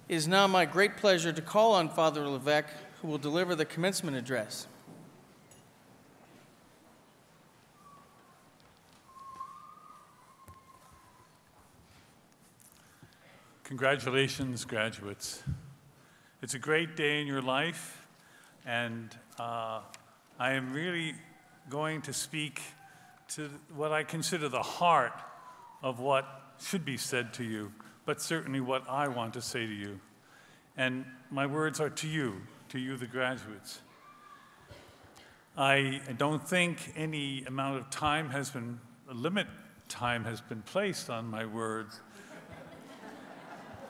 It is now my great pleasure to call on Father Levesque, who will deliver the commencement address. Congratulations, graduates. It's a great day in your life, and I am really going to speak to what I consider the heart of what should be said to you, but certainly what I want to say to you. And my words are to you the graduates. I don't think any amount of time has been, time has been placed on my words.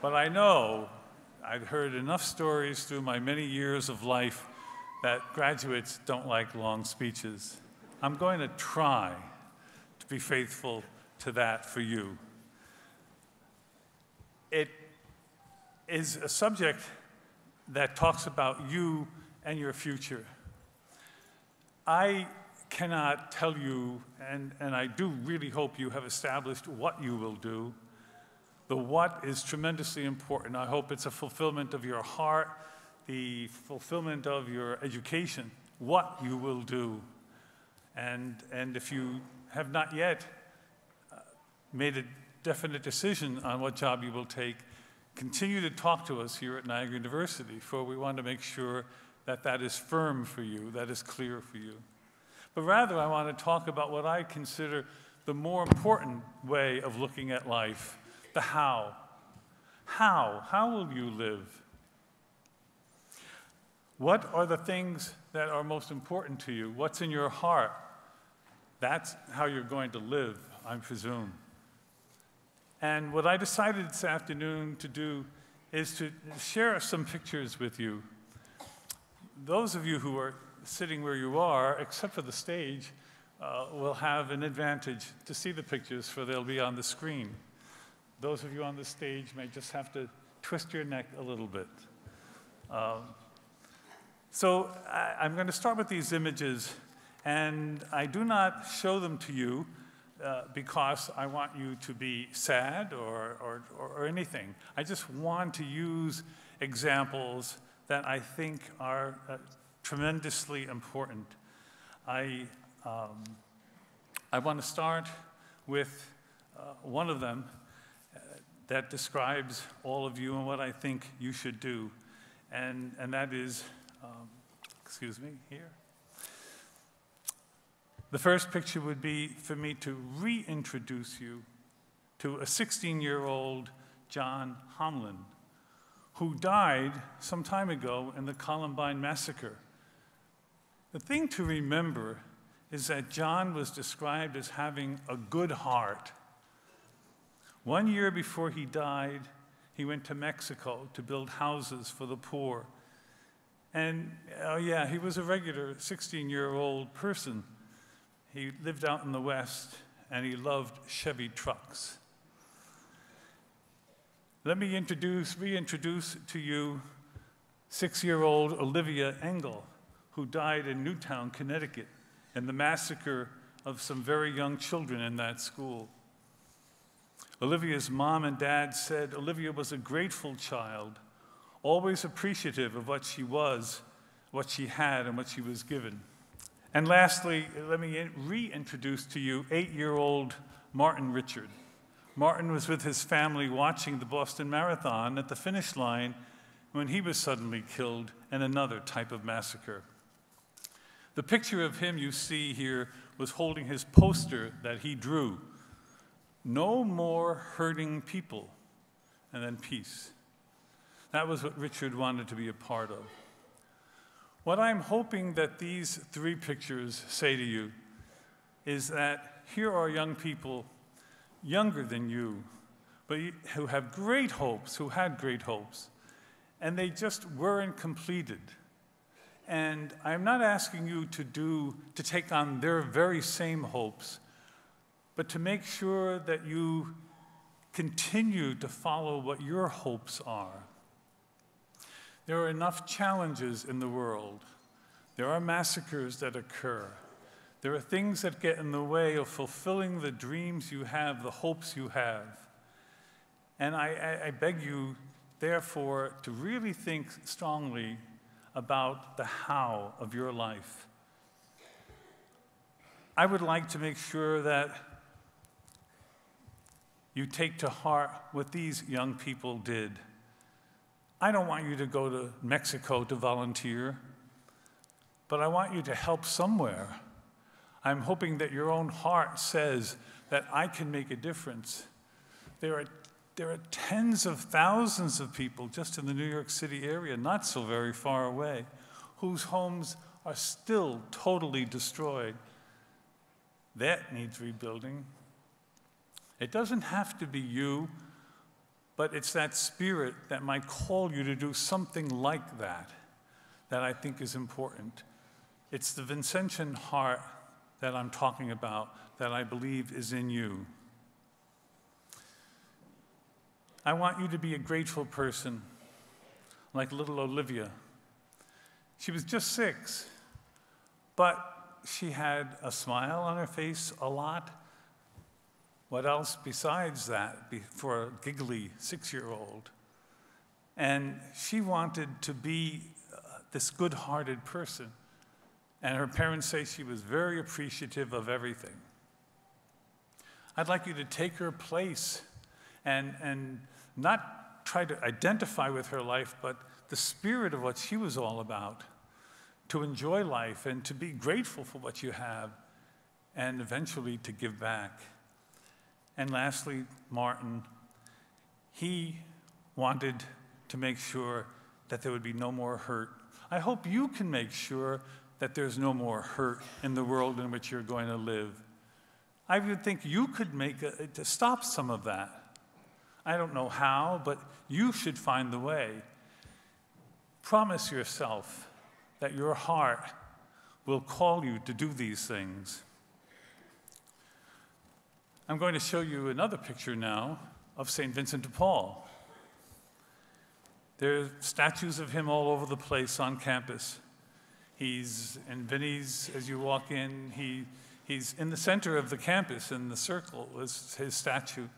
But I know I've heard enough stories through my many years of life that graduates don't like long speeches. I'm going to try to be faithful to that for you. It is a subject that talks about you and your future. I cannot tell you, and I do really hope you have established what you will do. The what is tremendously important. I hope it's a fulfillment of your heart, the fulfillment of your education, what you will do. And if you have not yet made a definite decision on what job you will take, continue to talk to us here at Niagara University, for we want to make sure that that is firm for you, that is clear for you. But rather, I want to talk about what I consider the more important way of looking at life, the how. How will you live? What are the things that are most important to you? What's in your heart? That's how you're going to live, I presume. And what I decided this afternoon to do is to share some pictures with you. Those of you who are sitting where you are, except for the stage, will have an advantage to see the pictures, for they'll be on the screen. Those of you on the stage may just have to twist your neck a little bit. So I'm going to start with these images, and I do not show them to you because I want you to be sad or anything. I just want to use examples that I think are tremendously important. I want to start with one of them that describes all of you and what I think you should do, and that is, excuse me, here. The first picture would be for me to reintroduce you to a 16-year-old John Homlin, who died some time ago in the Columbine massacre. The thing to remember is that John was described as having a good heart. 1 year before he died, he went to Mexico to build houses for the poor. And, oh yeah, he was a regular 16-year-old person. He lived out in the West, and he loved Chevy trucks. Let me reintroduce to you 6-year-old Olivia Engel, who died in Newtown, Connecticut, in the massacre of some very young children in that school. Olivia's mom and dad said Olivia was a grateful child, always appreciative of what she was, what she had, and what she was given. And lastly, let me reintroduce to you 8-year-old Martin Richard. Martin was with his family watching the Boston Marathon at the finish line when he was suddenly killed in another type of massacre. The picture of him you see here was holding his poster that he drew. No more hurting people, and then peace. That was what Richard wanted to be a part of. What I'm hoping that these 3 pictures say to you is that here are young people, younger than you, but who have great hopes, who had great hopes, and they just weren't completed. And I'm not asking you to take on their very same hopes, but to make sure that you continue to follow what your hopes are. There are enough challenges in the world. There are massacres that occur. There are things that get in the way of fulfilling the dreams you have, the hopes you have. And I beg you therefore, to really think strongly about the how of your life. I would like to make sure that you take to heart what these young people did. I don't want you to go to Mexico to volunteer, but I want you to help somewhere. I'm hoping that your own heart says that I can make a difference. There are tens of thousands of people just in the New York City area, not so very far away, whose homes are still totally destroyed. That needs rebuilding. It doesn't have to be you, but it's that spirit that might call you to do something like that that I think is important. It's the Vincentian heart that I'm talking about that I believe is in you. I want you to be a grateful person, like little Olivia. She was just 6, but she had a smile on her face a lot. What else besides that for a giggly 6-year-old? And she wanted to be this good-hearted person. And her parents say she was very appreciative of everything. I'd like you to take her place and not try to identify with her life, but the spirit of what she was all about, to enjoy life and to be grateful for what you have, and eventually to give back. And lastly, Martin, he wanted to make sure that there would be no more hurt. I hope you can make sure that there's no more hurt in the world in which you're going to live. I would think you could make to stop some of that. I don't know how, but you should find the way. Promise yourself that your heart will call you to do these things. I'm going to show you another picture now of St. Vincent de Paul. There are statues of him all over the place on campus. He's in Vinny's, as you walk in, he's in the center of the campus, and the circle is his statue.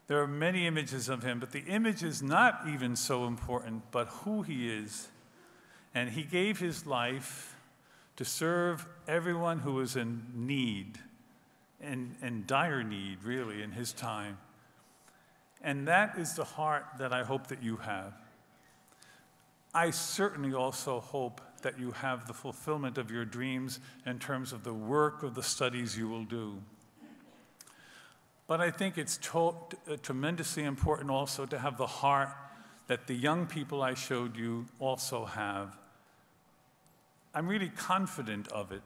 There are many images of him, but the image is not even so important, but who he is. And he gave his life to serve everyone who was in need, in dire need, really, in his time. And that is the heart that I hope that you have. I certainly also hope that you have the fulfillment of your dreams in terms of the work of the studies you will do. But I think it's tremendously important also to have the heart that the young people I showed you also have. I'm really confident of it.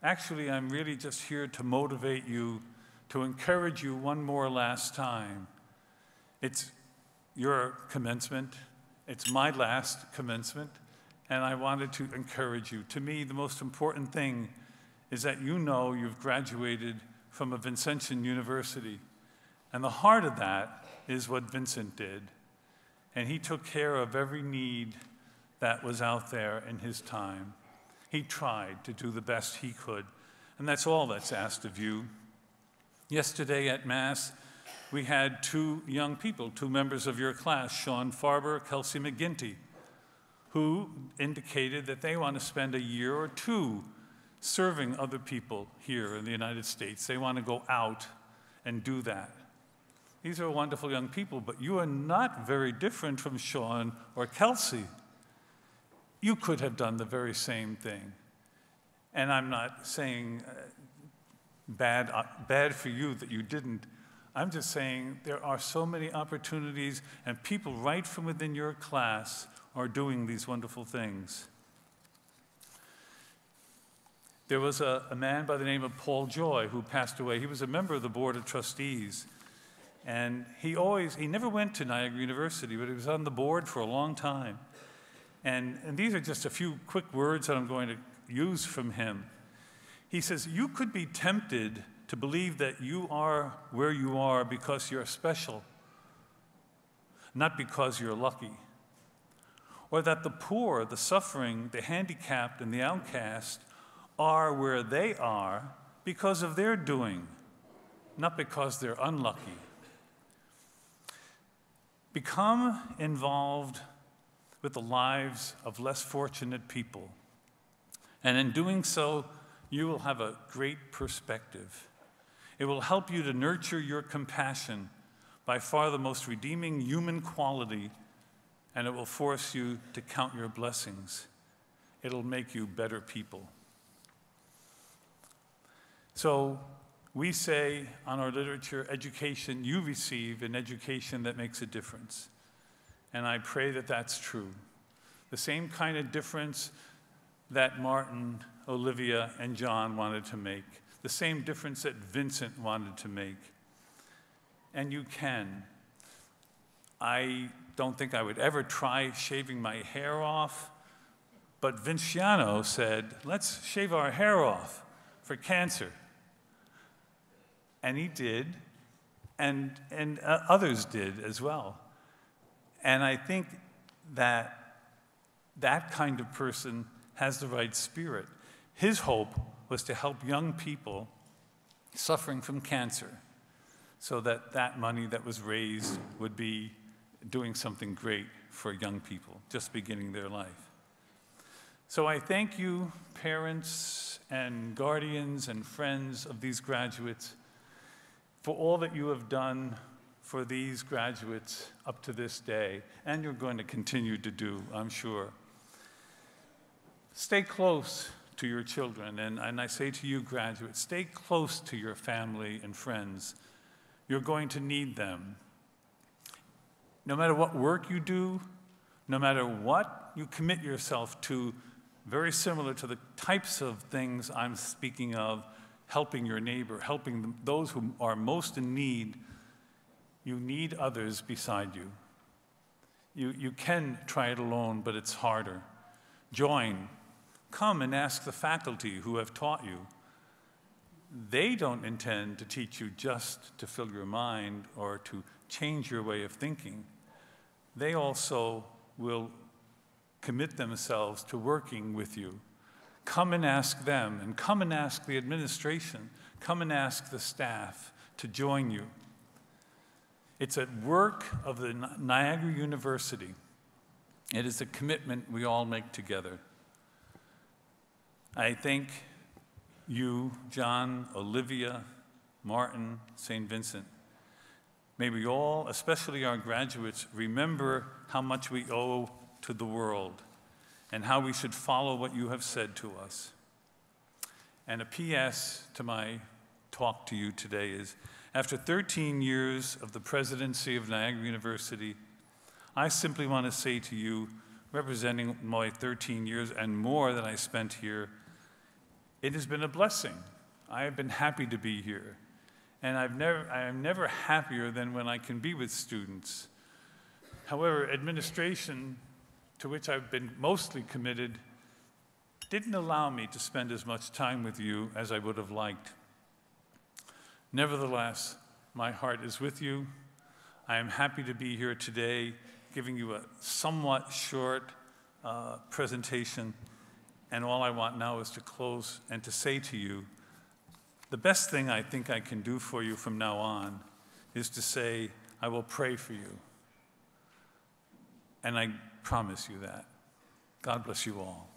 Actually, I'm really just here to motivate you, to encourage you one more last time. It's your commencement. It's my last commencement, and I wanted to encourage you. To me, the most important thing is that you know you've graduated from a Vincentian university. And the heart of that is what Vincent did. And he took care of every need that was out there in his time. He tried to do the best he could. And that's all that's asked of you. Yesterday at Mass, we had 2 young people, 2 members of your class, Sean Farber, Kelsey McGinty, who indicated that they want to spend a year or 2 serving other people here in the United States. They want to go out and do that. These are wonderful young people, but you are not very different from Sean or Kelsey. You could have done the very same thing. And I'm not saying bad for you that you didn't. I'm just saying there are so many opportunities, and people right from within your class are doing these wonderful things. There was a man by the name of Paul Joy who passed away. He was a member of the Board of Trustees. And he never went to Niagara University, but he was on the board for a long time. And these are just a few quick words that I'm going to use from him. He says, you could be tempted to believe that you are where you are because you're special, not because you're lucky. Or that the poor, the suffering, the handicapped, and the outcast are where they are because of their doing, not because they're unlucky. Become involved with the lives of less fortunate people. And in doing so, you will have a great perspective. It will help you to nurture your compassion, by far the most redeeming human quality, and it will force you to count your blessings. It'll make you better people. So we say on our literature, education, you receive an education that makes a difference. And I pray that that's true. The same kind of difference that Martin, Olivia, and John wanted to make. The same difference that Vincent wanted to make. And you can. I don't think I would ever try shaving my hair off, but Vinciano said, let's shave our hair off for cancer. And he did, and others did as well. And I think that that kind of person has the right spirit. His hope was to help young people suffering from cancer so that that money that was raised would be doing something great for young people just beginning their life. So I thank you, parents and guardians and friends of these graduates, for all that you have done for these graduates up to this day, and you're going to continue to do, I'm sure. Stay close to your children, and I say to you, graduates, stay close to your family and friends. You're going to need them. No matter what work you do, no matter what you commit yourself to, very similar to the types of things I'm speaking of, helping your neighbor, helping those who are most in need, you need others beside you. You can try it alone, but it's harder. Join. Come and ask the faculty who have taught you. They don't intend to teach you just to fill your mind or to change your way of thinking. They also will commit themselves to working with you. Come and ask them, and come and ask the administration. Come and ask the staff to join you. It's a work of the Niagara University. It is a commitment we all make together. I thank you, John, Olivia, Martin, St. Vincent. May we all, especially our graduates, remember how much we owe to the world and how we should follow what you have said to us. And a PS to my talk to you today is, after 13 years of the presidency of Niagara University, I simply want to say to you, representing my 13 years and more that I spent here, it has been a blessing. I have been happy to be here. And I am never happier than when I can be with students. However, administration, to which I've been mostly committed, didn't allow me to spend as much time with you as I would have liked. Nevertheless, my heart is with you. I am happy to be here today, giving you a somewhat short presentation. And all I want now is to close and to say to you, the best thing I think I can do for you from now on is to say, I will pray for you. And I promise you that. God bless you all.